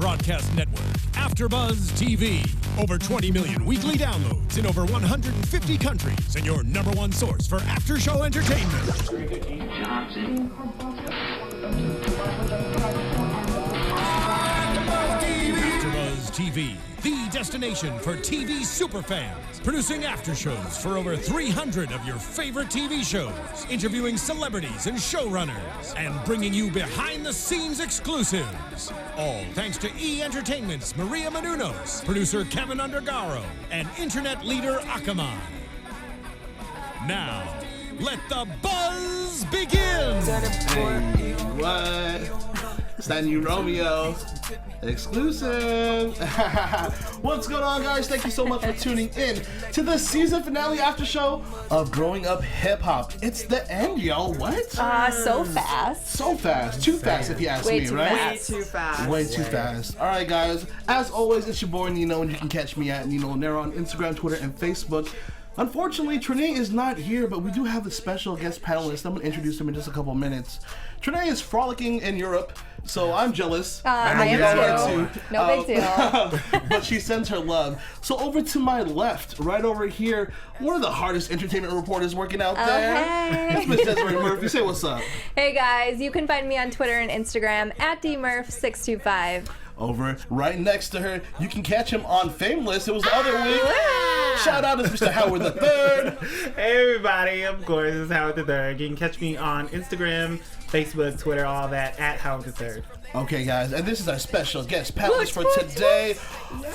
broadcast network, AfterBuzz TV. Over 20 million weekly downloads in over 150 countries, and your number one source for after-show entertainment. AfterBuzz TV, the destination for TV superfans. Producing aftershows for over 300 of your favorite TV shows. Interviewing celebrities and showrunners. And bringing you behind-the-scenes exclusives. All thanks to E! Entertainment's Maria Menounos, producer Kevin Undergaro, and internet leader Akamai. Now, let the buzz begin! Hey, what? It's that new Romeo exclusive. What's going on, guys? Thank you so much for tuning in to the season finale after show of Growing Up Hip Hop. It's the end, yo. What? So fast. So fast. Too fast, if you ask me, right? Way too fast. Way too fast. All right, guys. As always, it's your boy Nino, and you can catch me at Nino Llanera on Instagram, Twitter, and Facebook. Unfortunately, Trinae is not here, but we do have a special guest panelist. I'm going to introduce him in just a couple minutes. Trinae is frolicking in Europe, so I'm jealous. I am too. No big deal. But she sends her love. So over to my left, right over here, one of the hardest entertainment reporters working out there. Hey. It's Miss Desiree Murphy. Say what's up. Hey guys, you can find me on Twitter and Instagram at dmurph625. Over right next to her, you can catch him on Fameless. It was the other week. Shout out to Mr. Howard III. Hey everybody, of course, it's Howard III. You can catch me on Instagram, Facebook, Twitter, all that, at Howard III. Okay, guys, and this is our special guest panelist for today.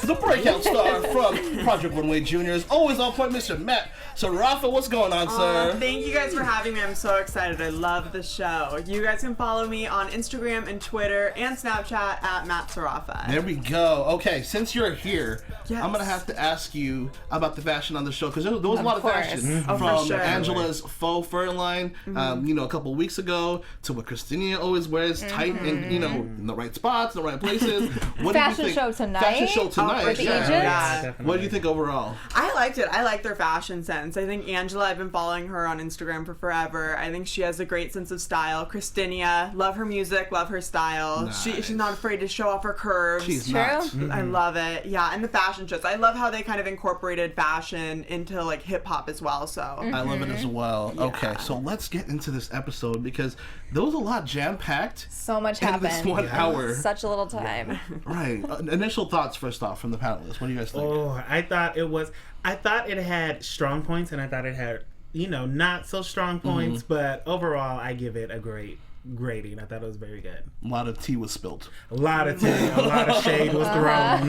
The breakout star from Project Runway Juniors, always on point, Mr. Matt Sarafa. What's going on, sir? Thank you guys for having me. I'm so excited. I love the show. You guys can follow me on Instagram and Twitter and Snapchat at Matt Sarafa. There we go. Okay, since you're here, Yes. I'm going to have to ask you about the fashion on the show, because there was a lot of fashion Oh, from for sure. Angela's faux fur line, a couple weeks ago, to what Christinia always wears, tight and, in the right spots, the right places. What Fashion do you think? show tonight? Fashion show tonight. for the yeah. Egypt? Yeah. What do you think overall? I liked it. I like their fashion sense. I think Angela, I've been following her on Instagram for forever. I think she has a great sense of style. Christinia, love her music, love her style. Nice. She's not afraid to show off her curves. She's True. not. I love it. Yeah, and the fashion shows. I love how they kind of incorporated fashion into like hip hop as well. So I love it as well. Yeah. Okay, so let's get into this episode, because there was a lot jam-packed So much in happened. this 1 hour. Such a little time. Right. Initial thoughts first off from the panelists. What do you guys think? Oh, I thought it had strong points, and I thought it had, not so strong points, but overall, I give it a great grading. I thought it was very good. A lot of tea was spilled. A lot of tea, a lot of shade was thrown.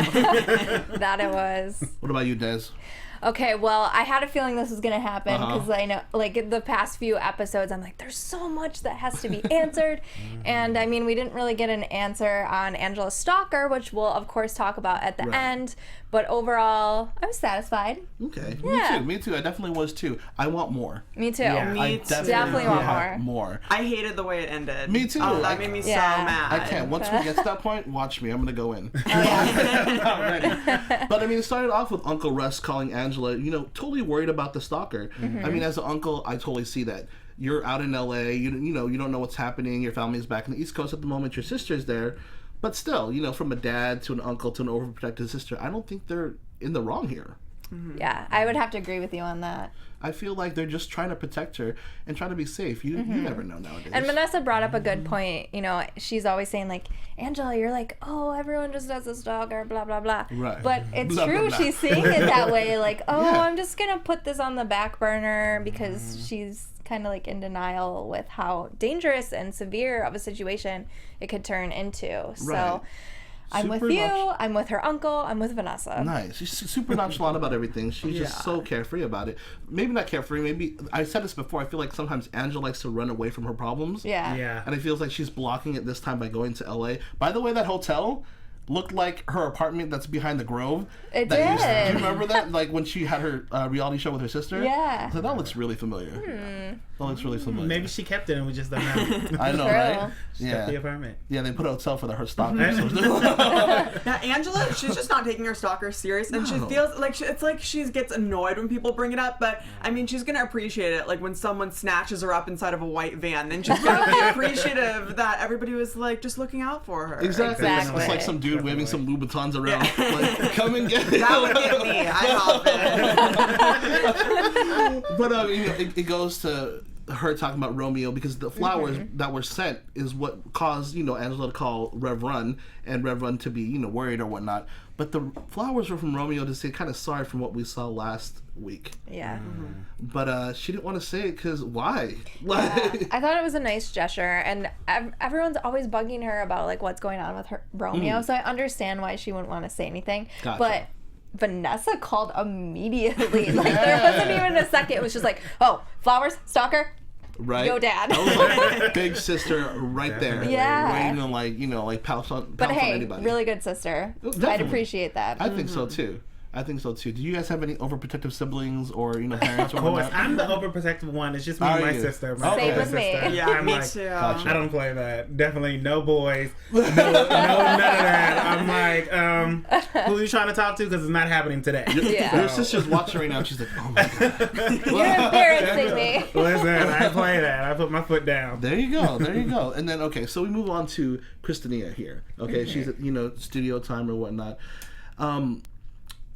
That it was. What about you, Des? Okay, well, I had a feeling this was going to happen because I know, like, in the past few episodes, I'm like, there's so much that has to be answered. And, I mean, we didn't really get an answer on Angela's stalker, which we'll, of course, talk about at the end. But overall, I was satisfied. Okay. Yeah. Me too. I definitely was too. I want more. Me too. Yeah. I Me too. Definitely want want more. more. I hated the way it ended. Me too. Oh, that made me Yeah. so mad. I can't. Once we get to that point, watch me. I'm gonna go in. Oh, yeah. Not ready. But I mean, it started off with Uncle Russ calling Angela, totally worried about the stalker. I mean, as an uncle, I totally see that. You're out in LA. You don't know what's happening. Your family is back in the East Coast at the moment. Your sister's there. But still, from a dad to an uncle to an overprotective sister, I don't think they're in the wrong here. Yeah, I would have to agree with you on that. I feel like they're just trying to protect her and trying to be safe. You never know nowadays. And Vanessa brought up a good point. She's always saying, like, Angela, you're like, oh, everyone just does a stalker, blah, blah, blah. Right. But it's Blah, blah, true. blah. She's saying it that way. Like, oh, Yeah. I'm just going to put this on the back burner because she's kind of like in denial with how dangerous and severe of a situation it could turn into. So Right. I'm Super with you. nonch- I'm with her uncle. I'm with Vanessa. Nice. She's super nonchalant about everything. She's just so carefree about it. Maybe not carefree. Maybe I said this before. I feel like sometimes Angela likes to run away from her problems. Yeah. Yeah. And it feels like she's blocking it this time by going to LA. By the way, that hotel looked like her apartment that's behind the Grove. It Do you did. remember that? Like when she had her reality show with her sister? Yeah. So that looks really familiar. That looks really familiar. Maybe she kept it and we just don't know. I know, True. right? She kept the apartment. Yeah, they put a hotel for her stalker. Now, Angela, she's just not taking her stalker serious, and she feels like it's like she gets annoyed when people bring it up. But I mean, she's gonna appreciate it. Like when someone snatches her up inside of a white van, then she's gonna be appreciative that everybody was like just looking out for her. Exactly. Exactly. It's like some dude waving some Louboutins around. Like, come and get it. That would get me. I hop it. But it goes to her talking about Romeo because the flowers that were sent is what caused Angela to call Rev Run and Rev Run to be worried or whatnot. But the flowers were from Romeo to say kind of sorry from what we saw last week. Yeah. But she didn't want to say it because why? Yeah. I thought it was a nice gesture, and everyone's always bugging her about like what's going on with her Romeo. So I understand why she wouldn't want to say anything. Gotcha. But Vanessa called immediately. Like there wasn't even a second. It was just like, oh, flowers, stalker. Right. Yo, Dad. That was like big sister right there. Yeah. Waiting to pounce on But hey, anybody. really good sister. Definitely. I'd appreciate that. I think so too. Do you guys have any overprotective siblings or parents or Of course, whatnot? I'm the overprotective one. It's just me Are and my you? sister. My Same older with me. sister. Yeah, I'm me like, too. Gotcha. I don't play that. Definitely no boys. No, none of that. I'm like, who are you trying to talk to? Because it's not happening today. Yeah. Your sister's watching right now. She's like, oh my god. You're embarrassing me. Listen, I play that. I put my foot down. There you go. And then so we move on to Christinia here. Okay, she's at studio time or whatnot.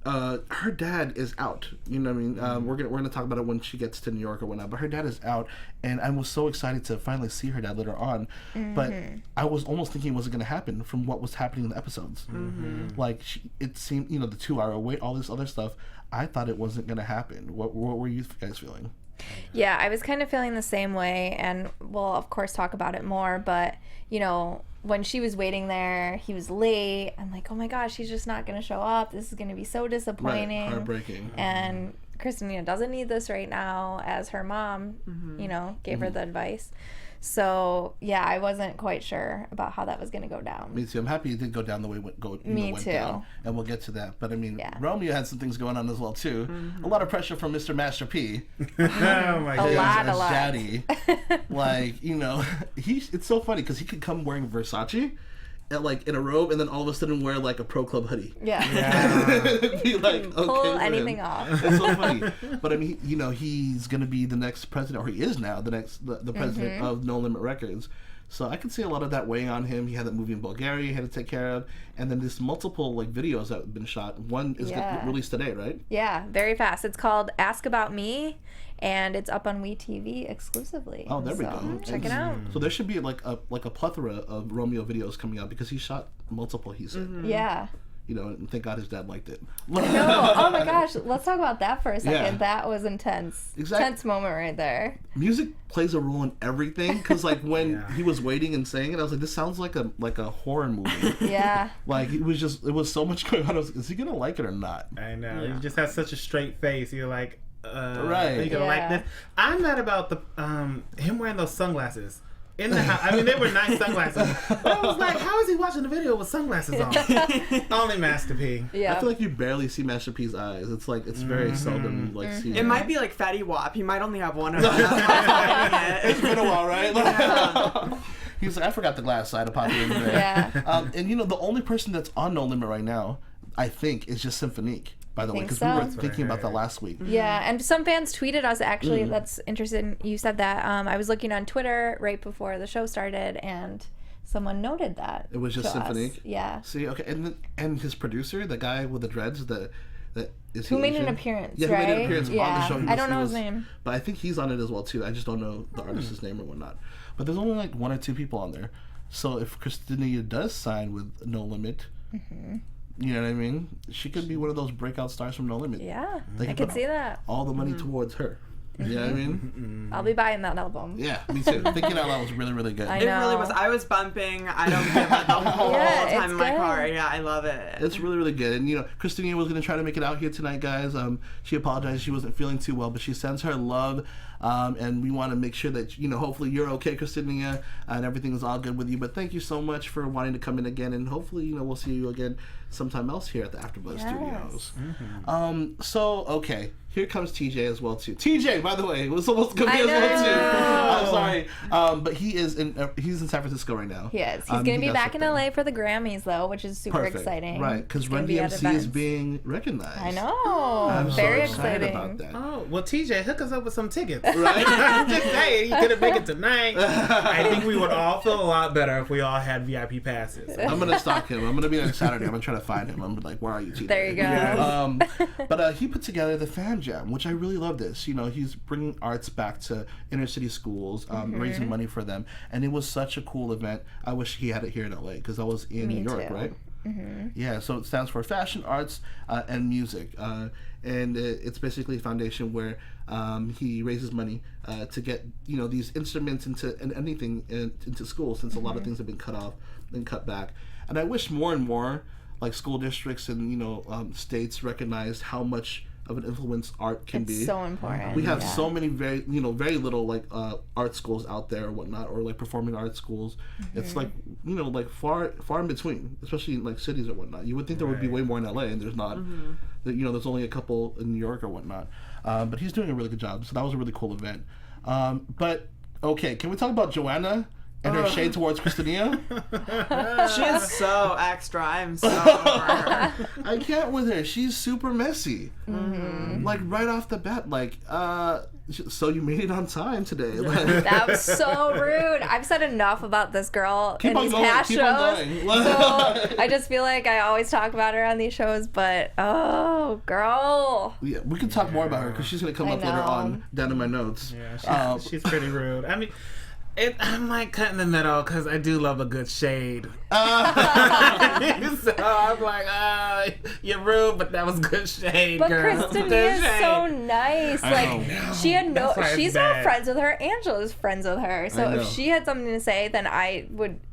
Her dad is out. You know what I mean? We're gonna talk about it when she gets to New York or whatnot. But her dad is out, and I was so excited to finally see her dad later on. But I was almost thinking it wasn't gonna happen from what was happening in the episodes. Like it seemed, the 2-hour wait, all this other stuff. I thought it wasn't gonna happen. What were you guys feeling? Yeah, I was kind of feeling the same way, and we'll of course talk about it more, but when she was waiting there, he was late. I'm like, oh my gosh, he's just not going to show up. This is going to be so disappointing. Right, heartbreaking. And Christinia doesn't need this right now, as her mom, gave her the advice. So, yeah, I wasn't quite sure about how that was going to go down. Me too. I'm happy it did go down the way it went too. down. And we'll get to that. But, I mean, Yeah. Romeo had some things going on as well, too. A lot of pressure from Mr. Master P. Oh my god. A lot. Daddy. Like, it's so funny because he could come wearing Versace in a robe and then all of a sudden wear like a Pro Club hoodie. Yeah. Be like, okay, Pull for anything him. off. It's so funny. But I mean, he's going to be the next president, or he is now the president of No Limit Records. So I can see a lot of that weighing on him. He had that movie in Bulgaria he had to take care of. And then there's multiple videos that have been shot. One is released today, right? Yeah, very fast. It's called Ask About Me, and it's up on WeTV exclusively. Oh, there we go. Check it out. So there should be like a plethora of Romeo videos coming out because he shot multiple, he said. Yeah. And thank God his dad liked it. No, oh my gosh, let's talk about that for a second. Yeah. That was intense. Exactly. Tense moment right there. Music plays a role in everything because when he was waiting and saying it, I was like, this sounds like a horror movie. Yeah. Like it was so much going on. I was like, is he gonna like it or not? I know. You just have such a straight face. You're like, right. Are you gonna like this? I'm not about the him wearing those sunglasses. In the house. I mean, they were nice sunglasses. But I was like, how is he watching the video with sunglasses on? Only Master P. Yeah. I feel like you barely see Master P's eyes. It's like it's very seldom you see. It might be like Fatty Wap. He might only have one of them. It's been a while, right? He's like, I forgot the glass side of popping in there. Yeah. And the only person that's on No Limit right now, I think, is just Symphonique. By the way, because we were thinking about that last week. Yeah, and some fans tweeted us actually. That's interesting. You said that. I was looking on Twitter right before the show started, and someone noted that it was just Symphonique. Yeah. See, okay, and his producer, the guy with the dreads, that is who made Asian? an appearance, yeah, right? Who made an appearance on the show. I don't know his name, but I think he's on it as well too. I just don't know the artist's name or whatnot. But there's only like 1 or 2 people on there. So if Christinia does sign with No Limit. You know what I mean? She could be one of those breakout stars from No Limit. Yeah, I could see that. All the money towards her. You know what I mean? I'll be buying that album. Yeah, me too. Thinking Out Loud was really, really good. I It know. really was. I was bumping. I don't give it the whole time in my good. car. Yeah, I love it. It's really, really good. And, Christinia was going to try to make it out here tonight, guys. She apologized. She wasn't feeling too well, but she sends her love. And we want to make sure that, hopefully you're okay, Christinia, and everything is all good with you. But thank you so much for wanting to come in again. And hopefully, we'll see you again sometime else here at the AfterBuzz Studios. So, okay. here comes TJ as well too. TJ, by the way, was almost going to be as well too. I'm sorry, but he's in San Francisco right now. He is. He's going to be back in LA for the Grammys though, which is super exciting. Right, because Run DMC is being recognized. I know. I'm very so excited exciting about that. Oh, well, TJ, hook us up with some tickets. Right? I'm just saying, you couldn't make it tonight. I think we would all feel a lot better if we all had VIP passes. I'm going to stalk him. I'm going to be there Saturday. I'm going to try to find him. I'm like, where are you, TJ? There you go. But he put together the Fan Jam, which I really love this. You know, he's bringing arts back to inner city schools, raising money for them. And it was such a cool event. I wish he had it here in LA because I was in New York, right? Yeah, so it stands for Fashion, Arts, and Music. And it's basically a foundation where he raises money to get, you know, these instruments into into schools, since a lot of things have been cut off and cut back. And I wish more and more like school districts and, you know, states recognized how much of an influence art can be. It's so important. We have so many very little like art schools out there or whatnot, or like performing arts schools. It's like, you know, like far in between, especially in like cities or whatnot. You would think there would be way more in LA, and there's not. You know, there's only a couple in New York or whatnot. But he's doing a really good job. So that was a really cool event. But okay, can we talk about Joanna and her shade towards Christinia? She is so extra. I'm so over her. I can't with her. She's super messy. Like right off the bat, like, so you made it on time today. Like, that was so rude. I've said enough about this girl in these past shows. So I just feel like I always talk about her on these shows, but oh, girl. Yeah, we can talk more about her because she's gonna come up later on down in my notes. Yeah, she's pretty rude. I mean, I'm like cut in the middle because I do love a good shade. So I'm like, you're rude, but that was good shade, but girl. Christinia is so nice. Like, she had she's not friends with her. Angela's friends with her. So if she had something to say, then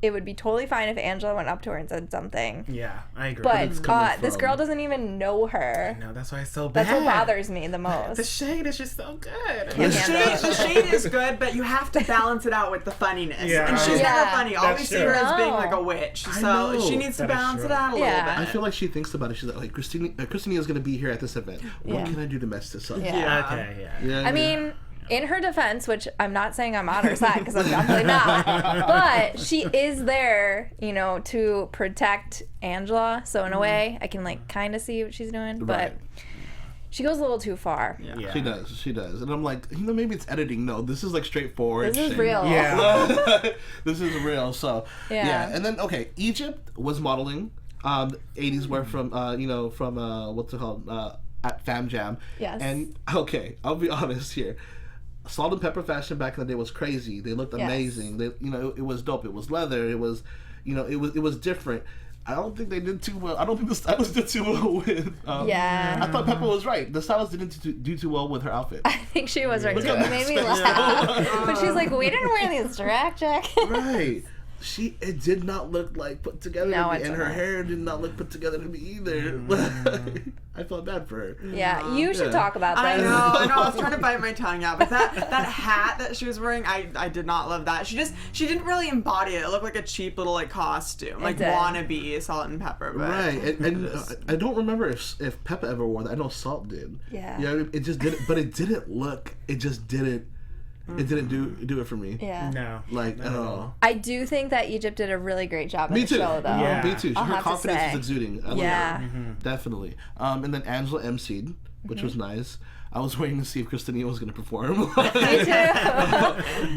it would be totally fine if Angela went up to her and said something. Yeah, I agree. But this girl doesn't even know her. No, that's why it's so bad. That's what bothers me the most. The shade is just so good. The shade is good, but you have to balance it out with the funniness. Yeah. And she's never funny. All we see her as being like a witch. So she needs to balance it out a little bit. I feel like she thinks about it. She's like Christinia is going to be here at this event. What can I do to mess this up? I mean, in her defense, which I'm not saying I'm on her side because I'm definitely not, but she is there, you know, to protect Angela. So in a way, I can like kind of see what she's doing, but she goes a little too far. Yeah. She does. And I'm like, you know, maybe it's editing. No, this is like straightforward. This is real. Yeah. This is real. So, yeah. And then, okay, Egypt was modeling. 80s wear from, what's it called? At Fam Jam. Yes. And, okay, I'll be honest here. Salt and Pepper fashion back in the day was crazy. They looked amazing. They, you know, it was dope. It was leather. It was, you know, it was different. I don't think they did too well. I don't think the stylist did too well with. I thought Pepper was right. The stylist didn't do too well with her outfit. I think she was right too. It made me laugh. But she's like, we didn't wear these drag jackets. Right. It did not look like put together to me, and her hair did not look put together to me either. I felt bad for her. Yeah, you should talk about that. I know. I was trying to bite my tongue out, but that hat that she was wearing, I did not love that. She didn't really embody it. It looked like a cheap little like costume, like wannabe Salt and Pepper. But right, and I don't remember if Peppa ever wore that. I know Salt did. Yeah. Yeah, it just didn't, but it didn't look. It just didn't. It didn't do it for me. Yeah. No. Like at all. I do think that Egypt did a really great job on the show, though. Yeah. Me too. Her confidence is exuding. I yeah. Definitely. And then Angela emceed, which was nice. I was waiting to see if Christinia was going to perform. Me too.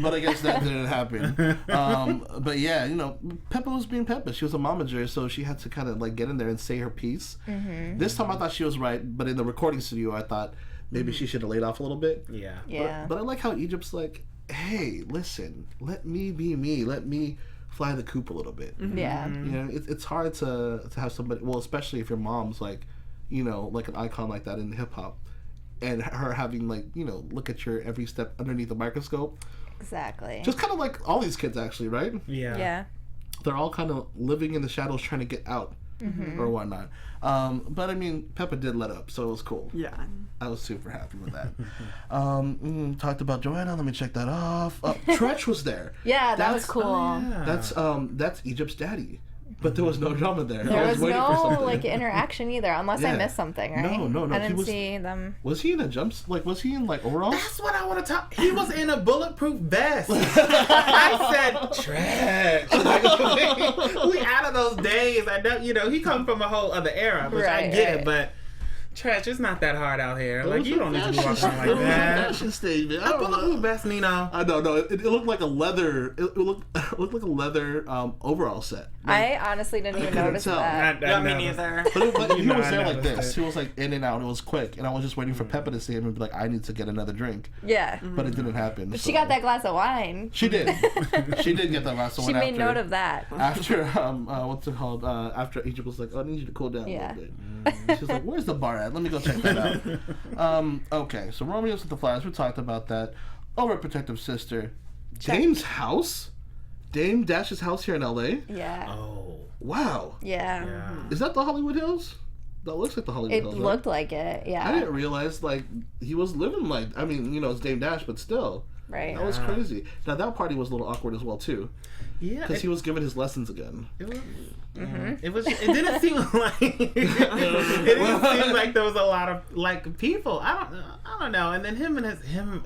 But I guess that didn't happen. But yeah, you know, Peppa was being Peppa. She was a momager, so she had to kind of like get in there and say her piece. This time I thought she was right, but in the recording studio I thought maybe she should have laid off a little bit. Yeah. But I like how Egypt's like, hey, listen, let me be me. Let me fly the coop a little bit. Yeah. You know, it's hard to have somebody, well, especially if your mom's like, you know, like an icon like that in hip hop, and her having like, you know, look at your every step underneath the microscope. Exactly. Just kind of like all these kids actually, right? Yeah. They're all kind of living in the shadows trying to get out. Or whatnot. But I mean, Peppa did let up, so it was cool. Yeah. I was super happy with that. Talked about Joanna. Let me check that off. Tretch was there. Yeah, that was cool. That's Egypt's daddy. But there was no drama there. There I was waiting for no something. like interaction either, unless I Yeah. missed something, right? No. I didn't see them. Was he in a jumps? Like, was he in like overalls? That's what I want to talk. He was in a bulletproof vest. I said trash. Like, we out of those days. I know, he comes from a whole other era, which I get it, but trash, it's not that hard out here. Like, you don't need to be walking around like that. Fashion statement. I A don't know. bulletproof vest, Nino. I don't know. It looked like a leather. It looked like a leather overall set. I honestly didn't even couldn't notice tell. that. Yeah, me neither. But he was I there like noticed this. it. He was like in and out. It was quick, and I was just waiting for Peppa to see him and be like, "I need to get another drink," Yeah. but it didn't happen. But she got that glass of wine. She did. She did get that last one. She made after, note of that. After what's it called? After Egypt was like, "Oh, I need you to cool down Yeah. a little bit." She's like, "Where's the bar at? Let me go check that out." Okay, so Romeo's with the flowers. We talked about that. Overprotective sister. Check. Dame's house. Dame Dash's house here in LA. Yeah. Oh. Wow. Yeah. Is that the Hollywood Hills? That looks like the Hollywood It Hills. right? looked like it. Yeah. I didn't realize like he was living like. I mean, it's Dame Dash, but still, Right. that was crazy. Now that party was a little awkward as well too, Yeah. because he was giving his lessons again. It was. It didn't seem like it didn't seem like there was a lot of like people. I don't know. And then him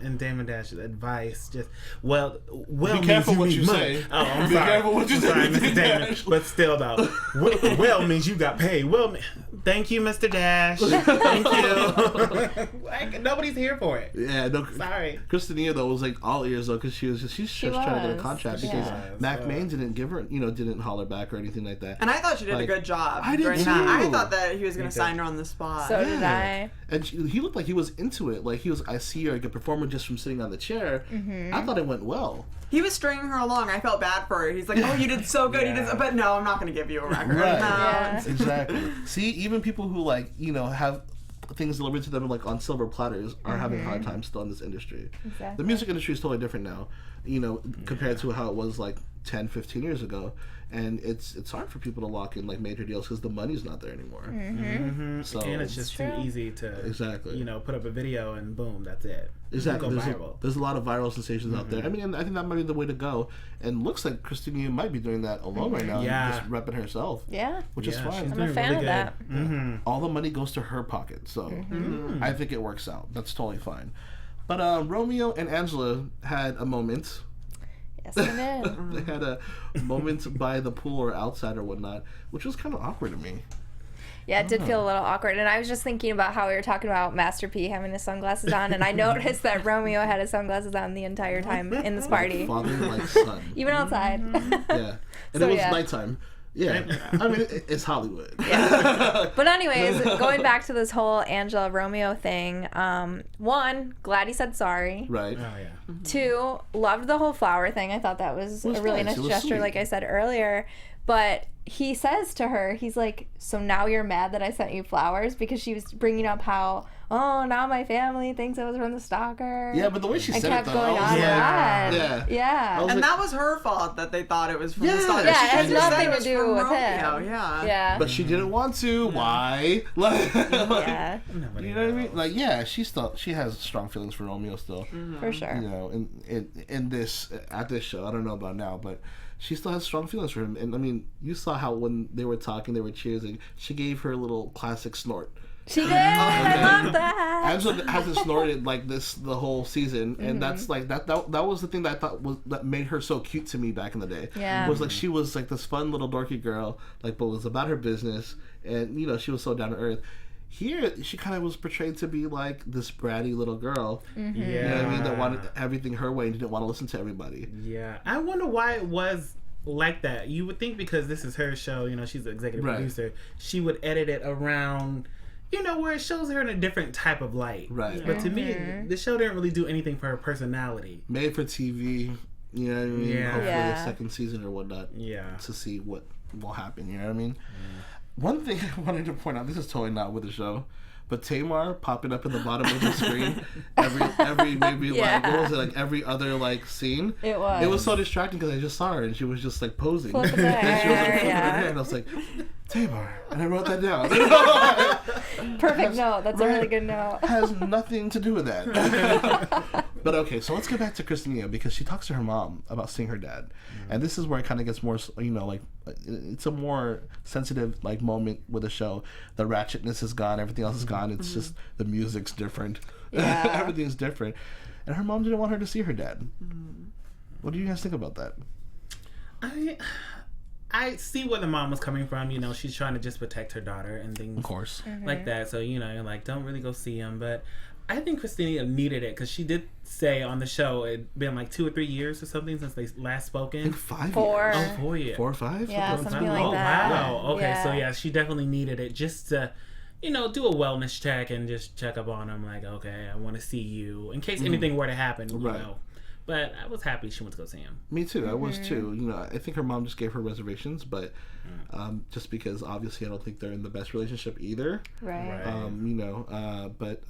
and Damon Dash's advice just well Be careful what you say. Oh, I'm Be sorry. careful what you I'm say. sorry, Mr. Damon. But still though, well means you got paid. Well, thank you, Mr. Dash. Thank you. Like nobody's here for it. Yeah, no. Sorry. Christinia though was like all ears though, because she's just trying to get a was. contract Yeah. because Mac Main didn't give her, didn't holler back or anything like that. And I thought she did Like, a good job I did during too. that. I thought that he was going Me to too. sign her on the spot. So did I. And he looked like he was into it. Like I see her like a performer just from sitting on the chair. I thought it went well. He was stringing her along. I felt bad for her. He's like, "Oh, you did so good." Yeah. He did, but no, I'm not going to give you a record. Right. No. Yeah. Exactly. See, even people who have things delivered to them like on silver platters are having a hard time still in this industry. Exactly. The music industry is totally different now, compared to how it was like 10, 15 years ago. And it's hard for people to lock in like major deals because the money's not there anymore. So And it's just too true. easy to Exactly. put up a video and boom, that's it. Exactly. Go There's viral. there's a lot of viral sensations out there. I mean, and I think that might be the way to go. And looks like Christinia might be doing that alone right now. Yeah. Just repping herself. Yeah. Which is Yeah, fine. she's I'm a doing fan really of good. that. Mm-hmm. All the money goes to her pocket, so I think it works out. That's totally fine. But Romeo and Angela had a moment. Yes, I did. They had a moment by the pool or outside or whatnot, which was kind of awkward to me. Yeah, it did feel a little awkward. And I was just thinking about how we were talking about Master P having his sunglasses on, and I noticed that Romeo had his sunglasses on the entire time in this party. Father like son. Even outside. Yeah. And So, it was yeah. nighttime. Yeah. I mean, it's Hollywood. But anyways, going back to this whole Angela Romeo thing, one, glad he said sorry. Right. Oh yeah. Two, loved the whole flower thing. I thought that was It was a really nice. nice It was gesture, sweet. like I said earlier. But he says to her, he's like, "So now you're mad that I sent you flowers?" Because she was bringing up how, oh, now my family thinks I was from the stalker. Yeah, but the way she and said kept it, though, going I was on like, and Yeah. on. Yeah. I was And like- that was her fault that they thought it was from Yeah. the stalker. Yeah, She it has just said nothing it to was do from with Romeo. him. Yeah. Yeah. But she didn't want to. Why? Like, Yeah, Nobody you know what I mean? knows. Like, yeah, she has strong feelings for Romeo still. for sure. In this at this show, I don't know about now, but she still has strong feelings for him. And I mean, you saw how when they were talking, they were cheering. She gave her little classic snort. She did. I love that. Angela hasn't snorted like this the whole season, and that's like that was the thing that I thought that made her so cute to me back in the day. Yeah. Was like she was like this fun little dorky girl, like but was about her business, and she was so down to earth. Here, she kind of was portrayed to be like this bratty little girl. Yeah. You know what I mean? That wanted everything her way and didn't want to listen to everybody. Yeah, I wonder why it was like that. You would think because this is her show, she's the executive Right. producer, she would edit it around, where it shows her in a different type of light. Right. But to me, the show didn't really do anything for her personality. Made for TV, you know what I mean? Yeah. Hopefully Yeah. a second season or whatnot. Yeah. To see what will happen, you know what I mean? One thing I wanted to point out, this is totally not with the show, but Tamar popping up in the bottom of the screen every maybe Yeah. what was it, like every other like scene? It was. It was so distracting because I just saw her and she was just like posing. Flipping her and she was like hair, flipping her yeah. hair and I was like, Tamar. And I wrote that down. Perfect note. That's a really good note. Has nothing to do with that. But okay, so let's get back to Christinia, because she talks to her mom about seeing her dad. And this is where it kind of gets more, like, it's a more sensitive, like, moment with the show. The ratchetness is gone. Everything else is gone. It's just the music's different. Yeah. Everything's different. And her mom didn't want her to see her dad. What do you guys think about that? I see where the mom was coming from. She's trying to just protect her daughter and things, Of course. like that. So, like, don't really go see him. But I think Christinia needed it, because she did say on the show it'd been like 2 or 3 years or something since they last spoken. I think 5 4. years. Oh, 4 years. 4 or 5? Yeah, something like oh, that. wow. Okay, Yeah. so yeah, she definitely needed it just to, do a wellness check and just check up on him. Like, okay, I want to see you in case anything were to happen, you know. But I was happy she went to go see him. Me too. I was too. I think her mom just gave her reservations, but just because obviously I don't think they're in the best relationship either. Right. But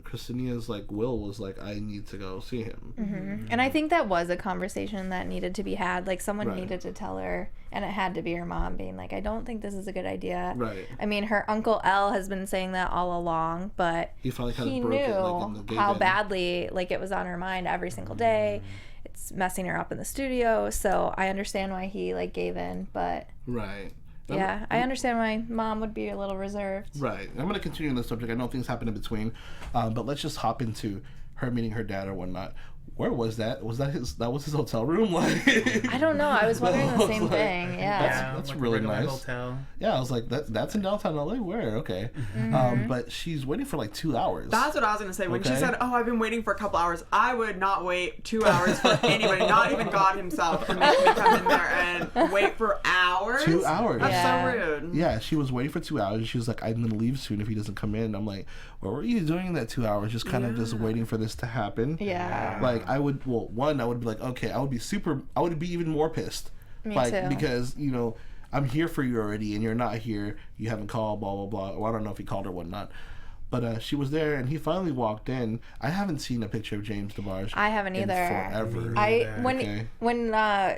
Christinia's will was like, I need to go see him. And I think that was a conversation that needed to be had. Like, someone Right. needed to tell her, and it had to be her mom being like, I don't think this is a good idea. Right. I mean, her Uncle L has been saying that all along, but He finally kind he of broke knew it, like, in the gay how band. badly, like, it was on her mind every single day. It's messing her up in the studio, so I understand why he, like, gave in, but Right. yeah, I understand why mom would be a little reserved. Right. I'm going to continue on this subject. I know things happen in between, but let's just hop into her meeting her dad or whatnot. Where was that? Was that his hotel room? I don't know. I was wondering the same thing. Yeah. That's like really a regular nice. Hotel. Yeah, I was like, that's in downtown LA. Where? Okay. But she's waiting for like 2 hours. That's what I was gonna say. When she Okay. said, "Oh, I've been waiting for a couple hours," I would not wait 2 hours for anybody, not even God himself, to make me come in there and wait for hours. 2 hours. That's Yeah. so rude. Yeah, she was waiting for 2 hours. She was like, I'm gonna leave soon if he doesn't come in. I'm like, what were you doing that 2 hours? Just kind of just waiting for this to happen. Yeah. Like I would I would be like, okay, I would be even more pissed. Me like too. because, I'm here for you already and you're not here. You haven't called, blah blah blah. Or I don't know if he called or whatnot. But she was there and he finally walked in. I haven't seen a picture of James DeBarge. I haven't in either. forever. When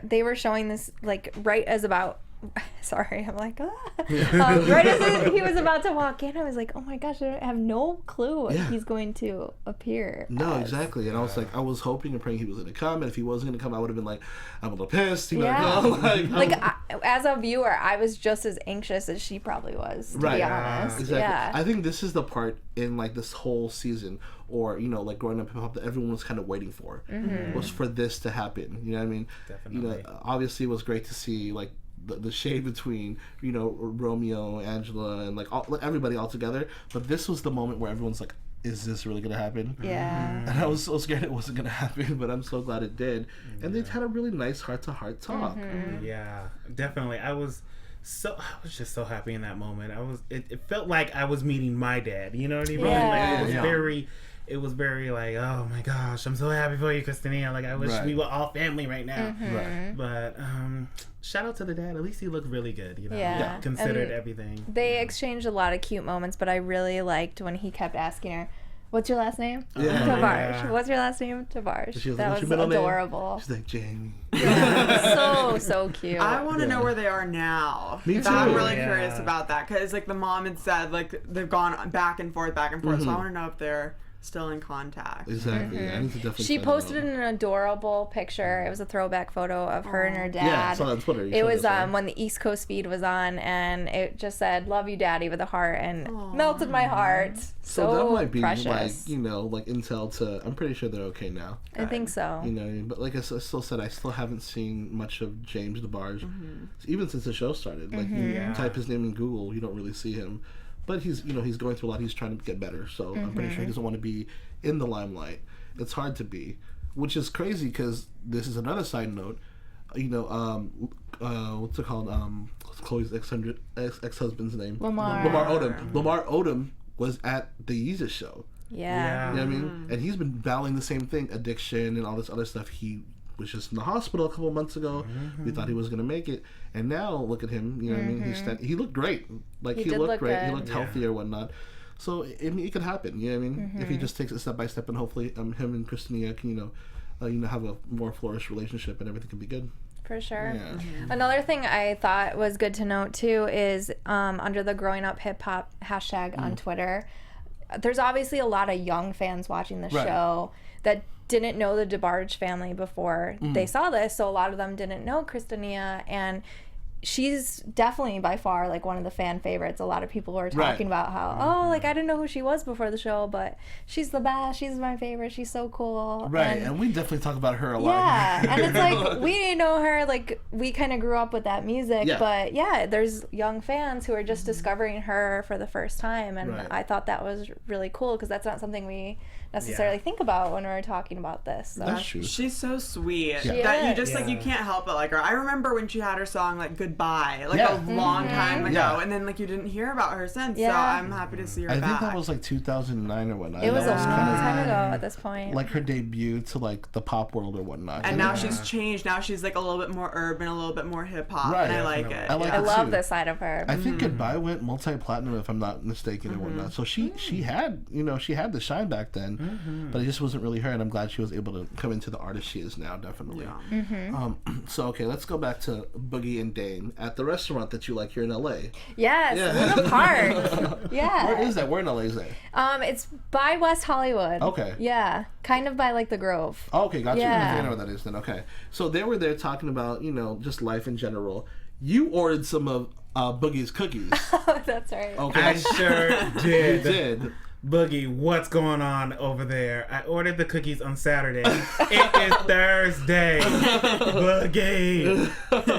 they were showing this, like, right as about sorry, I'm like, right as he was about to walk in, I was like, oh my gosh, I have no clue what he's going to appear No, as. exactly. And I was like, I was hoping and praying he was going to come. And if he wasn't going to come, I would have been like, I'm a little pissed. Yeah. Like, As a viewer, I was just as anxious as she probably was, to be honest. Exactly. Yeah. I think this is the part in like this whole season, or like growing up hip hop, that everyone was kind of waiting for, was for this to happen. You know what I mean? Definitely. Obviously, it was great to see like the shade between Romeo, Angela, and like everybody all together. But this was the moment where everyone's like, is this really gonna happen? Yeah. And I was so scared it wasn't gonna happen, but I'm so glad it did. And they had a really nice heart-to-heart talk. Yeah, definitely. I was just so happy in that moment. It felt like I was meeting my dad. You know what I mean? Yeah. Like, it was very like, oh my gosh, I'm so happy for you, Christinia. Like, I wish we were all family right now. Right. But shout out to the dad. At least he looked really good. Yeah. Considered And everything. They exchanged a lot of cute moments, but I really liked when he kept asking her, what's your last name? Yeah. Tavarj. Yeah. What's your last name? Tavarj. She was That like, was "What's your middle name?" adorable. She's like, Jamie. So cute. I want to know where they are now. Me too. I'm really Yeah. curious about that, because like the mom had said, like they've gone back and forth. So I want to know if they're still in contact. Exactly. I need to definitely. She find posted out. an adorable picture. It was a throwback photo of her and her dad. Yeah, I saw that on Twitter. You It showed was us, right? when the East Coast feed was on, and it just said "Love you, Daddy" with a heart, and melted my heart. So that might be precious. like intel to. I'm pretty sure they're okay now. I think so. But like I still said, I still haven't seen much of James DeBarge, even since the show started. Like you type his name in Google, you don't really see him. But he's he's going through a lot. He's trying to get better. So I'm pretty sure he doesn't want to be in the limelight. It's hard to be, which is crazy because this is another side note. What's it called? Chloe's ex-husband's name. Lamar. Lamar Odom. Lamar Odom was at the Yeezus show. Yeah. You know what I mean? And he's been battling the same thing, addiction and all this other stuff. He was just in the hospital a couple of months ago. We thought he was going to make it. And now, look at him. You know what I mean? He looked great. Like, he did looked look great. good. He looked healthy or whatnot. So, I mean, it could happen. You know what I mean? If he just takes it step by step, and hopefully him and Christinia can, have a more flourished relationship and everything can be good. For sure. Yeah. Another thing I thought was good to note too is under the growing up hip hop hashtag on Twitter, there's obviously a lot of young fans watching the show that didn't know the DeBarge family before they saw this. So a lot of them didn't know Christinia, and she's definitely by far like one of the fan favorites. A lot of people were talking about how, like, I didn't know who she was before the show, but she's the best. She's my favorite. She's so cool. Right, and we definitely talk about her a lot. Yeah, and it's like, we know her, like, we kind of grew up with that music, but there's young fans who are just discovering her for the first time, and I thought that was really cool, because that's not something we necessarily think about when we're talking about this. So. That's true. She's so sweet She that you is. just like, you can't help but like her. I remember when she had her song like Goodbye, like a long time ago, and then like you didn't hear about her since. So I'm happy to see her back. I think that was like 2009 or whatnot. It was a long kind of time ago at this point. like her debut to like the pop world or whatnot. And now she's changed. Now she's like a little bit more urban, a little bit more hip hop, and I like it. I like I it love too. this side of her. I think Goodbye went multi-platinum, if I'm not mistaken, or whatnot. So she had, she had the shine back then, but it just wasn't really her, and I'm glad she was able to come into the artist she is now, definitely. So, okay, let's go back to Boogie and Dame at the restaurant that you like here in LA. Yes, Luna Park. Yeah. Where is that? Where in LA is that? It's by West Hollywood. Okay. Yeah, kind of by like the Grove. Oh, okay, gotcha. Yeah. I know where that is then. Okay. So they were there talking about, just life in general. You ordered some of Boogie's cookies. Oh, that's right. Okay. I sure did. You did. Boogie, what's going on over there? I ordered the cookies on Saturday. It is Thursday. Boogie.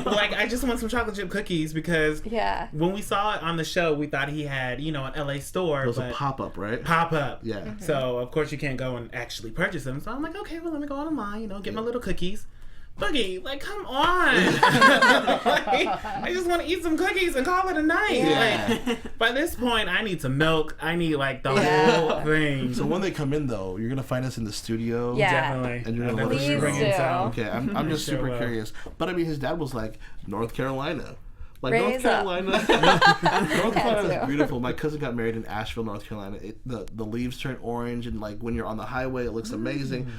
Like, I just want some chocolate chip cookies because when we saw it on the show, we thought he had, an LA store. It was a pop-up, right? Pop-up. Yeah. So, of course, you can't go and actually purchase them. So I'm like, okay, well, let me go online, get my little cookies. Boogie, like, come on. I just want to eat some cookies and call it a night. Yeah. Like, by this point, I need some milk. I need, like, the whole thing. So when they come in, though, you're going to find us in the studio. Yeah. Definitely. And you're going to let us Please bring do. in some. Okay, I'm just Sure super will. curious. But, I mean, his dad was like, North Carolina. Like, Raise North Carolina. North Carolina to. is beautiful. My cousin got married in Asheville, North Carolina. The leaves turn orange, and, like, when you're on the highway, it looks amazing.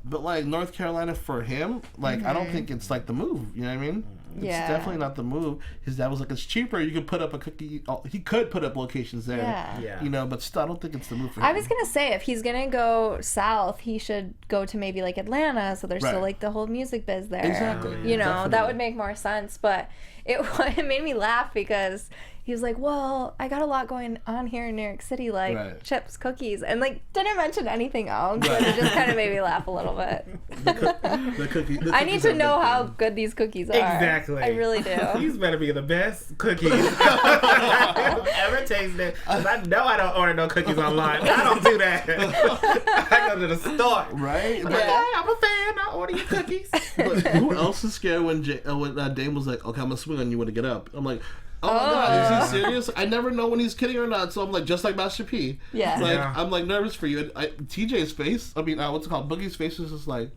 But, like, North Carolina for him, like, I don't think it's, like, the move. You know what I mean? It's definitely not the move. His dad was like, it's cheaper. You could put up a cookie. He could put up locations there. Yeah. But still, I don't think it's the move for him. I was going to say, if he's going to go south, he should go to maybe like Atlanta, so there's still like the whole music biz there. Exactly. That would make more sense. But it made me laugh because he was like, well, I got a lot going on here in New York City, like chips, cookies, and like didn't mention anything else. And it just kind of made me laugh a little bit. The cookie. I need to know how good these cookies are. Exactly. I really do. These better be the best cookies I've ever tasted. 'Cause I know I don't order no cookies online. I don't do that. I go to the store. Right? Like, hey, I'm a fan. I order your cookies. But who else is scared when Dame was like, okay, I'm going to swing on you when to get up? I'm like, oh my God, is he serious? I never know when he's kidding or not, so I'm like, just like Master P. Yeah. Like, Yeah. I'm like nervous for you. And TJ's face, what's it called? Boogie's face was just like,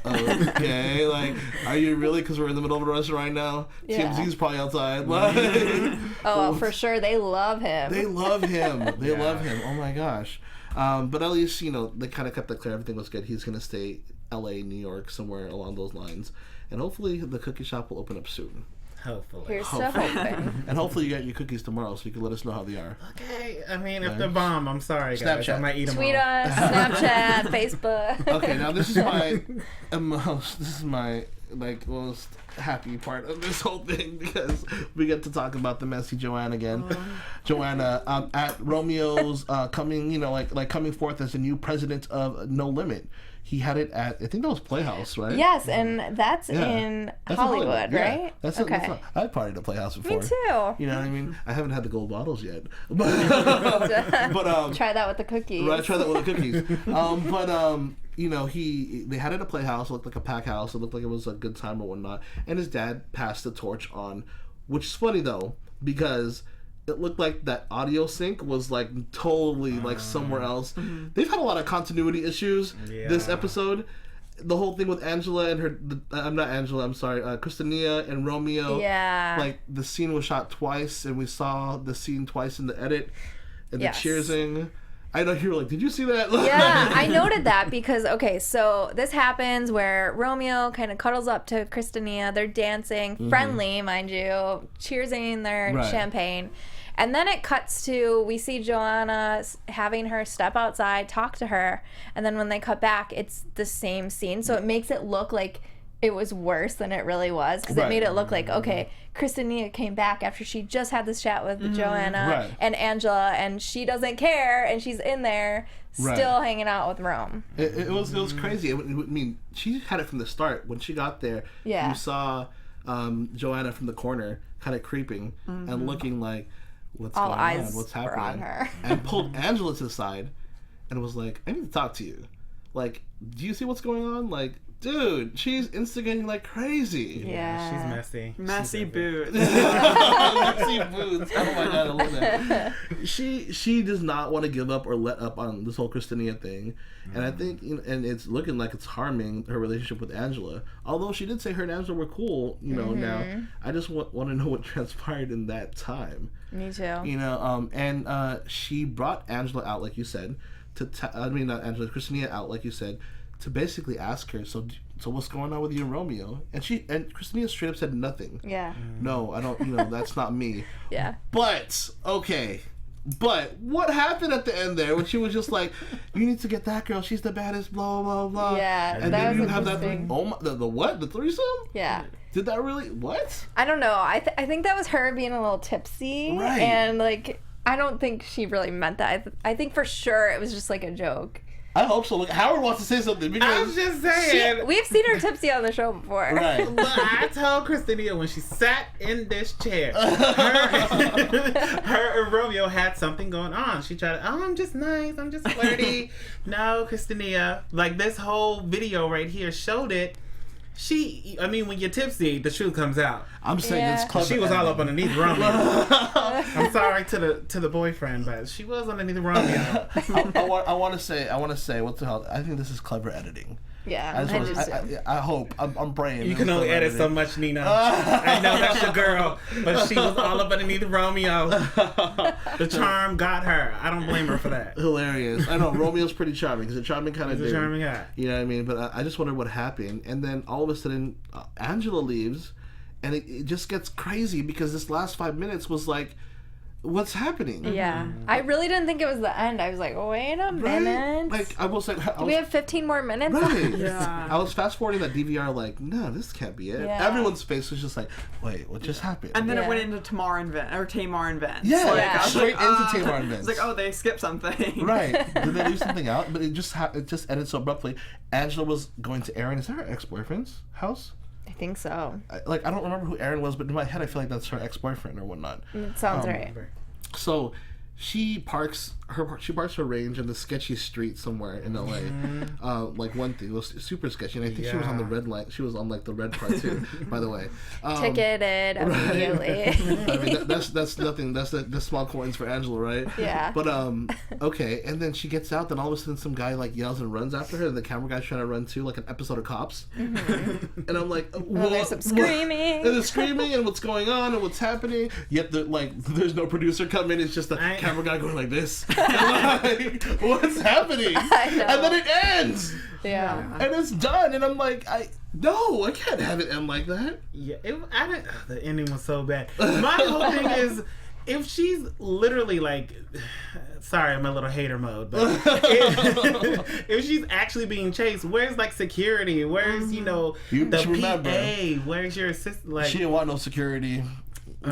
okay, like, are you really? Because we're in the middle of a restaurant right now. Yeah. TMZ's probably outside. Like, Oh, for sure. They love him. they love him. They love him. Oh my gosh. But at least, they kind of kept that clear. Everything was good. He's going to stay LA, New York, somewhere along those lines. And hopefully the cookie shop will open up soon. Hopefully. Here's to hoping. And hopefully you get your cookies tomorrow so you can let us know how they are. Okay. I mean, if they're bomb, I'm sorry, guys. Snapchat. I might eat them Tweet all. us, Snapchat, Facebook. Okay, now this is my most happy part of this whole thing because we get to talk about the messy Joanna again. Joanna at Romeo's coming, coming forth as the new president of No Limit. He had it at, I think that was Playhouse, right? Yes, and that's in That's Hollywood, Yeah. right? That's okay. I've partied at Playhouse before. Me too. You know what I mean? I haven't had the gold bottles yet, but Try that with the cookies. right, try that with the cookies. They had it at a Playhouse. It looked like a pack house. It looked like it was a good time or whatnot. And his dad passed the torch on, which is funny though because it looked like that audio sync was like totally like somewhere else. They've had a lot of continuity issues this episode. The whole thing with Angela and Christinia and Romeo. Yeah. Like the scene was shot twice, and we saw the scene twice in the edit, and the cheersing. I know you were like, did you see that? Yeah, I noted that because, okay, so this happens where Romeo kind of cuddles up to Christinia. They're dancing, friendly, mind you, cheersing their champagne. And then it cuts to, we see Joanna having her step outside, talk to her. And then when they cut back, it's the same scene. So it makes it look like it was worse than it really was. Because it made it look like, okay, Christinia came back after she just had this chat with Joanna and Angela. And she doesn't care. And she's in there still hanging out with Rome. It was crazy. I mean, she had it from the start. When she got there, you saw Joanna from the corner kind of creeping and looking like, what's all going eyes on? What's happening? on her. And pulled Angela to the side and was like, I need to talk to you. Like, do you see what's going on? Like, dude, she's instigating like crazy. Yeah. She's messy. Messy boots. Messy boots. Oh my god, I love that. She does not want to give up or let up on this whole Christinia thing. And I think, and it's looking like it's harming her relationship with Angela. Although she did say her and Angela were cool, now. I just want to know what transpired in that time. Me too. And she brought Angela out, like you said, not Angela, Christinia out, like you said, to basically ask her, so what's going on with you and Romeo? And Christinia straight up said nothing. Yeah. No, I don't, that's not me. Yeah. But, okay. But what happened at the end there when she was just like, you need to get that girl, she's the baddest, blah, blah, blah. Yeah, and that then was you have that, interesting. oh my, the what? The threesome? Yeah. Did that really, what? I don't know. I think that was her being a little tipsy. Right. And, like, I don't think she really meant that. I think for sure it was just, like, a joke. I hope so. Look, Howard wants to say something because I was just saying. We've seen her tipsy on the show before. Right. But I told Christinia when she sat in this chair, her and Romeo had something going on. She tried to, I'm just nice, I'm just flirty. No, Christinia, like this whole video right here showed it. When you're tipsy, the truth comes out. I'm saying it's clever. She was all up underneath Romeo. I'm sorry to the boyfriend, but she was underneath Romeo. I want to say, what the hell? I think this is clever editing. Yeah, I hope. I'm praying. You can only edit so much, Nina. I know that's your girl, but she was all up underneath Romeo. The charm got her. I don't blame her for that. Hilarious. I know Romeo's pretty charming. He's a charming kind of dude. He's a charming guy. You know what I mean? But I just wonder what happened. And then all of a sudden, Angela leaves, and it just gets crazy because this last 5 minutes was like, what's happening? Yeah. I really didn't think it was the end. I was like, wait a minute. Like, I was like... Do we have 15 more minutes? Right. Yeah. I was fast-forwarding that DVR like, no, this can't be it. Yeah. Everyone's face was just like, wait, what just happened? And then it went into Tamar and Vince. Yeah, Yeah. I was straight like, into Tamar and Vince. It's like, oh, they skipped something. Right. Did they leave something out? But it just ended so abruptly. Angela was going to Aaron. Is that her ex-boyfriend's house? I think so. I don't remember who Aaron was, but in my head I feel like that's her ex-boyfriend or whatnot. It sounds right. So she parks her range in the sketchy street somewhere in LA. Like one thing, it was super sketchy, and I think she was on the red line. She was on like the red part too, by the way. Ticketed immediately. I mean, that's nothing. That's small coins for Angela, right? Yeah. But okay, and then she gets out. Then all of a sudden, some guy like yells and runs after her. And the camera guy's trying to run too, like an episode of Cops. Mm-hmm. And I'm like, well, there's some screaming. And there's screaming and what's going on and what's happening. Yet there's no producer coming. It's just the camera guy going like this. Like, what's happening? I know. And then it ends. Yeah. And it's done. And I'm like, I can't have it end like that. Yeah, the ending was so bad. My whole thing is, if she's literally like, sorry, I'm a little hater mode, but if she's actually being chased, where's like security? Where's the PA? Where's your assistant? Like, she didn't want no security.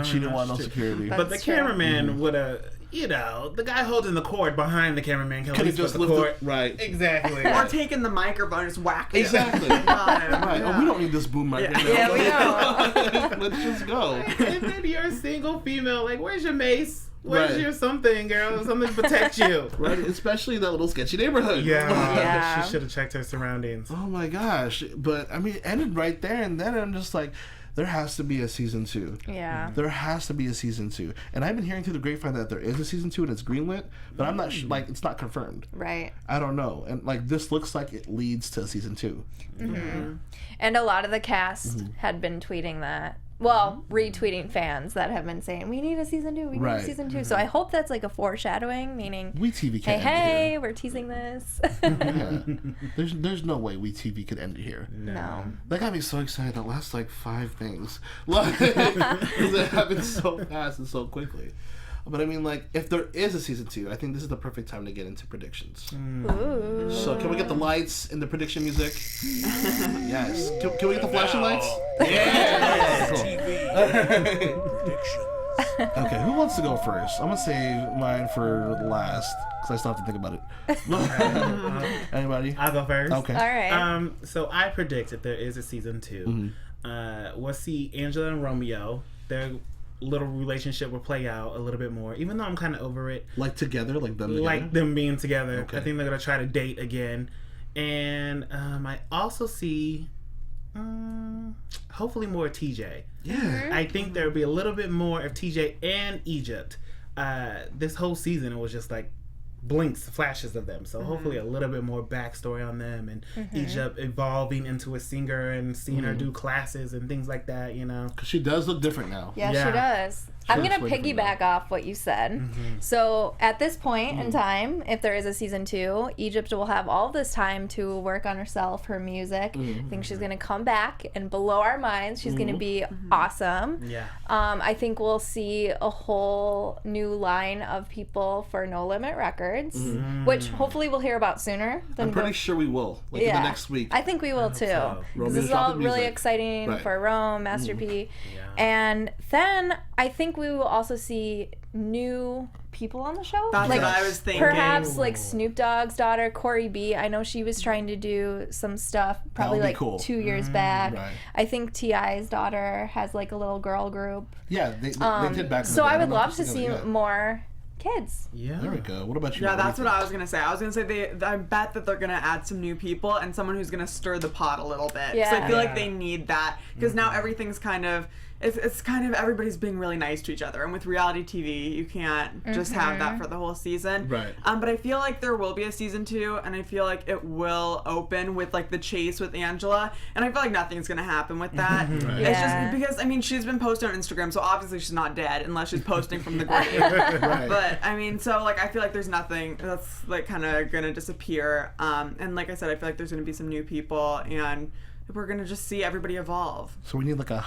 She didn't want no security. But the cameraman would have, the guy holding the cord behind the cameraman could have just lifted the cord. Right. Exactly. Or taking the microphone and just whacking Exactly. it. Right. Oh, we don't need this boom mic. Yeah, we don't. Let's just go. And then you're a single female. Like, where's your mace? Where's Right. your something, girl? Something to protect you. Right. Especially in that little sketchy neighborhood. Yeah. She should have checked her surroundings. Oh my gosh. But I mean, it ended right there, and then I'm just like, there has to be a season 2. Yeah. There has to be a season 2. And I've been hearing through the grapevine that there is a season 2 and it's greenlit, but I'm not like, it's not confirmed. Right. I don't know. And like, this looks like it leads to season 2. Mm-hmm. And a lot of the cast had been tweeting that. retweeting fans that have been saying, we need a season 2, we need a season 2. So I hope that's like a foreshadowing, meaning, WeTV can't hey, we're teasing this. Yeah. There's no way WeTV could end it here. No. That got me so excited. That last like 5 things. Like, it happened so fast and so quickly. But I mean, like, if there is a season 2, I think this is the perfect time to get into predictions. Ooh. So can we get the lights and the prediction music? Yes. Can we get the flashing lights? Yeah. Predictions. Okay, who wants to go first? I'm gonna save mine for last because I still have to think about it. Anybody? I'll go first. Okay. All right. So I predict that there is a season 2. We'll see Angela and Romeo. Their little relationship will play out a little bit more, even though I'm kind of over it. Like together, like them together? Like them being together. Okay. I think they're gonna try to date again, and I also see hopefully more TJ. Yeah. I think there'll be a little bit more of TJ and Egypt. This whole season it was just like blinks, flashes of them. So hopefully a little bit more backstory on them, and Egypt evolving into a singer and seeing her do classes and things like that, you know. Because she does look different now. Yeah, Yeah. she does. I'm going to piggyback off what you said. So at this point in time, if there is a season 2, Egypt will have all this time to work on herself, her music. I think she's going to come back and blow our minds. She's going to be awesome. Yeah. I think we'll see a whole new line of people for No Limit Records, which hopefully we'll hear about sooner. Than I'm pretty sure we will. Like in the next week. I think we will too. so. 'Cause this is all really exciting Right. for Rome, Master P. And then I think we will also see new people on the show. That's like, what I was thinking. perhaps like Snoop Dogg's daughter, Corey B. I know she was trying to do some stuff probably would be like cool. 2 years back. Right. I think T.I.'s daughter has like a little girl group. Yeah, they did back in So the day. I would don't know if love it's to see together yet. more kids. Yeah. There we go. What about you? Yeah, Matt? What that's do what you I was gonna say. I was gonna say I bet that they're gonna add some new people and someone who's gonna stir the pot a little bit. Yeah. So I feel like Yeah. they need that because now everything's kind of it's kind of everybody's being really nice to each other, and with reality TV, you can't just have that for the whole season. Right. But I feel like there will be a season 2, and I feel like it will open with like the chase with Angela, and I feel like nothing's gonna happen with that. It's Yeah. just because I mean she's been posting on Instagram, so obviously she's not dead unless she's posting from the grave. Right. But I mean, so like I feel like there's nothing that's like kind of gonna disappear. And like I said, I feel like there's gonna be some new people, and we're gonna just see everybody evolve. So we need like a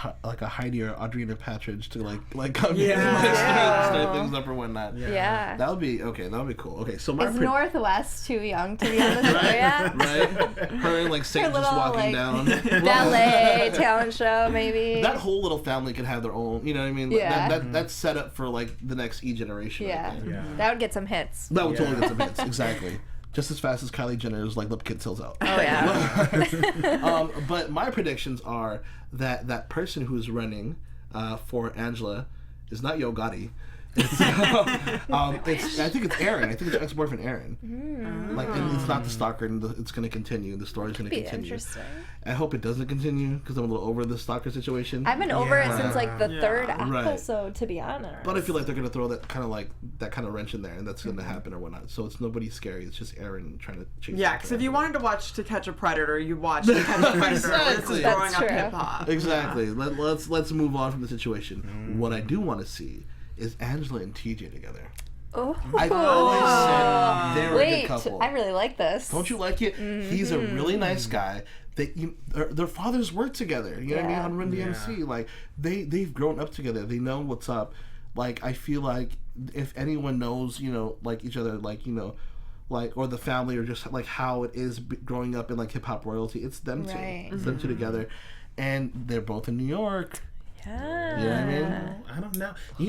Heidi or Audrina Patridge to like come in Yeah. and like, Yeah. start things up or whatnot. Yeah. That would be okay. That would be cool. Okay, so my Is Northwest too young to be on the show yet? right? Her and like Satan just little, walking like, down. Ballet talent show, maybe. That whole little family could have their own. You know what I mean? Yeah. That's set up for like the next E generation. I Yeah. think. Yeah. That would get some hits. That would totally get some hits. Exactly. Just as fast as Kylie Jenner's like lip kit sells out. Oh yeah. But my predictions are that person who's running for Angela is not Yo Gotti. It's, I think it's Aaron. I think it's ex-boyfriend Aaron. Like, and it's not the stalker, and it's going to continue. The story's going to Be continue. interesting. I hope it doesn't continue because I'm a little over the stalker situation. I've been over it Yeah. since like the third Right. episode, to be honest. But I feel like they're gonna throw that kind of wrench in there, and that's gonna happen or whatnot. So it's nobody scary. It's just Aaron trying to chase. Yeah, because if you wanted to watch To Catch a Predator, you watch To Catch a Predator. This Exactly. is That's growing up true. hip hop. Exactly. Let's move on from the situation. What I do want to see is Angela and TJ together. Oh. I've always said they're a Wait, good couple. I really like this. Don't you like it? He's a really nice guy. Their fathers work together. You know what I mean? Yeah. On Run DMC, like they've grown up together. They know what's up. Like I feel like if anyone knows, like each other, like like or the family or just like how it is growing up in like hip hop royalty, it's them two. Right. It's them two together, and they're both in New York. Yeah. You know what I mean? I don't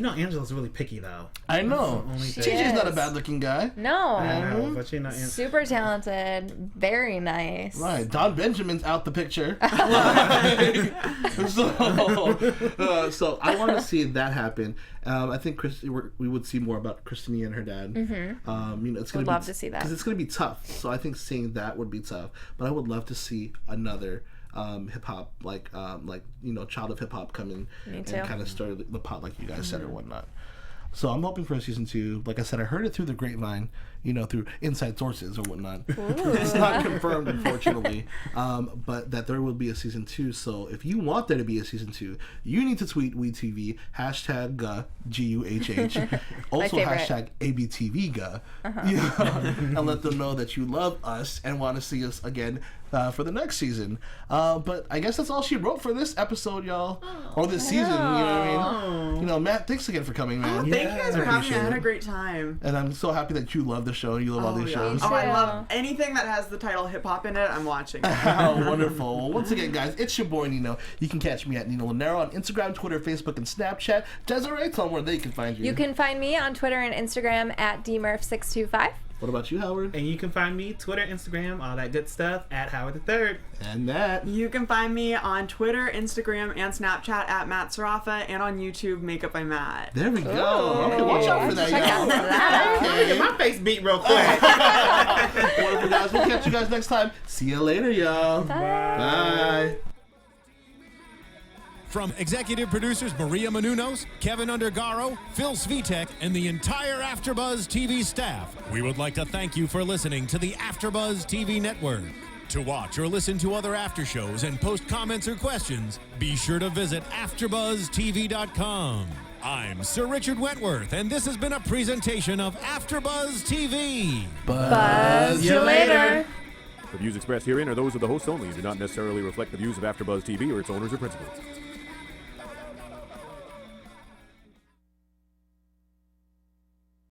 know. Angela's really picky though. I know. Only thing. TJ's not a is. bad looking guy. No. I know, but Super talented. Very nice. Right, Don Benjamin's out the picture. So I want to see that happen. I think we would see more about Christinia and her dad. It's gonna Would love to see that. because it's gonna be tough. So I think seeing that would be tough. But I would love to see another hip hop child of hip hop come in and too. kind of stir the pot like you guys said or whatnot. So I'm hoping for a season 2. Like I said, I heard it through the grapevine. through inside sources or whatnot. It's not confirmed, unfortunately, but that there will be a season 2. So if you want there to be a season 2, you need to tweet WeTV hashtag GUHH, also hashtag ABTVGA, and let them know that you love us and want to see us again for the next season. But I guess that's all she wrote for this episode, y'all, or this season. You know what I mean? Matt, thanks again for coming, man. Thank you guys for having me. I had a great time. And I'm so happy that you love the show and you love all these shows. Oh, I love anything that has the title hip hop in it. I'm watching. Oh, wonderful. Well, once again, guys, it's your boy Nino. You can catch me at Nino Llanera on Instagram, Twitter, Facebook, and Snapchat. Desiree, tell them where they can find you. You can find me on Twitter and Instagram at dmurph625. What about you, Howard? And you can find me Twitter, Instagram, all that good stuff at Howard III. And Matt. You can find me on Twitter, Instagram, and Snapchat at Matt Sarafa, and on YouTube, Makeup by Matt. There we go. Okay, watch out for that, y'all. Okay. Get my face beat real quick. Wonderful, guys. We'll catch you guys next time. See you later, y'all. Bye. From executive producers Maria Menounos, Kevin Undergaro, Phil Svitek, and the entire AfterBuzz TV staff, we would like to thank you for listening to the AfterBuzz TV network. To watch or listen to other after shows and post comments or questions, be sure to visit AfterBuzzTV.com. I'm Sir Richard Wentworth, and this has been a presentation of AfterBuzz TV. Buzz you later. The views expressed herein are those of the hosts only and do not necessarily reflect the views of AfterBuzz TV or its owners or principals.